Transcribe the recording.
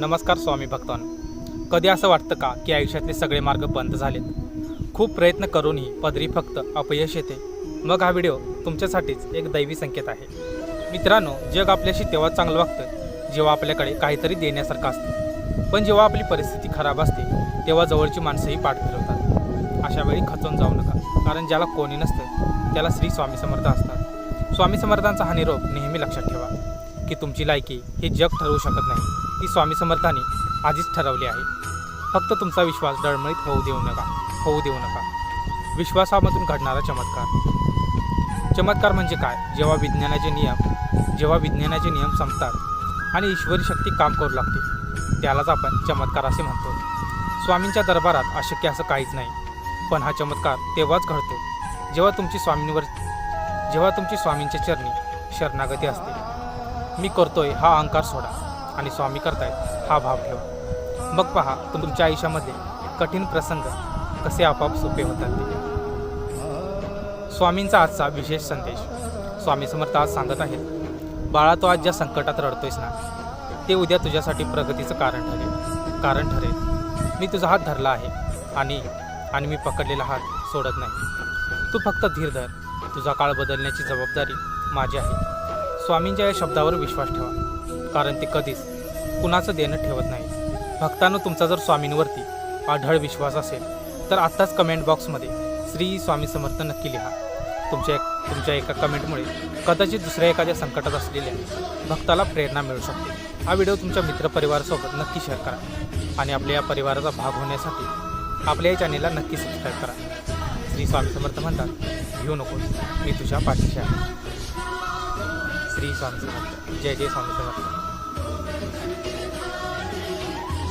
नमस्कार स्वामी भक्तांनो. कधी असं वाटतं का की आयुष्यातले सगळे मार्ग बंद झालेत? खूप प्रयत्न करूनही पदरी फक्त अपयश येते. मग हा व्हिडिओ तुमच्यासाठीच एक दैवी संकेत आहे. मित्रांनो, जग आपल्याशी तेव्हा चांगलं वागतं जेव्हा आपल्याकडे काहीतरी देण्यासारखं असतं. पण जेव्हा आपली परिस्थिती खराब असते तेव्हा जवळची माणसंही पाठ फिरवतात. अशा वेळी खचून जाऊ नका, कारण ज्याला कोणी नसतं त्याला श्री स्वामी समर्थ असतात. स्वामी समर्थांचा हा निरोप नेहमी लक्षात ठेवा की तुमची लायकी हे जग ठरवू शकत नाही, ती स्वामी समर्थांनी आधीच ठरवली आहे. फक्त तुमचा विश्वास डळमळीत होऊ देऊ नका. विश्वासामधून घडणारा चमत्कार म्हणजे काय? जेव्हा विज्ञानाचे नियम संपतात आणि ईश्वरी शक्ती काम करू लागते त्यालाच आपण चमत्कार असे म्हणतो. स्वामींच्या दरबारात अशक्य असं काहीच नाही, पण हा चमत्कार तेव्हाच घडतो जेव्हा तुमची स्वामींच्या चरणी शरणागती असते. मी करतोय हा अहंकार सोडा आणि स्वामी करतायत हा भाव ठेवा. मग पहा तुमच्या आयुष्यामध्ये कठीण प्रसंग कसे आपोआप सोपे होतात ते. स्वामींचा आजचा विशेष संदेश. स्वामी समर्थ आज सांगत आहेत, बाळा, तो आज ज्या संकटात रडतोयस ना, ते उद्या तुझ्यासाठी प्रगतीचं कारण ठरेल. मी तुझा हात धरला आहे आणि मी पकडलेला हात सोडत नाही. तू फक्त धीर धर. तुझा काळ बदलण्याची जबाबदारी माझी आहे. स्वामींच्या या शब्दावर विश्वास ठेवा, कारण ते कधीच कुणाचं देणं ठेवत नाही. भक्तांनो, तुमचा जर स्वामींवरती अढळ विश्वास असेल तर आत्ताच कमेंट बॉक्समध्ये श्री स्वामी समर्थ नक्की लिहा. तुमच्या एका कमेंटमुळे कदाचित दुसऱ्या एखाद्या संकटात असलेल्या भक्ताला प्रेरणा मिळू शकते. हा व्हिडिओ तुमच्या मित्रपरिवारासोबत नक्की शेअर करा आणि आपल्या या परिवाराचा भाग होण्यासाठी आपल्या या चॅनेलला नक्की सबस्क्राईब करा. श्री स्वामी समर्थ म्हणतात, भिऊ नकोस, मी तुझ्या पाठीशी आहे. श्री स्वामी समर्थ. जय जय स्वामी समर्थ.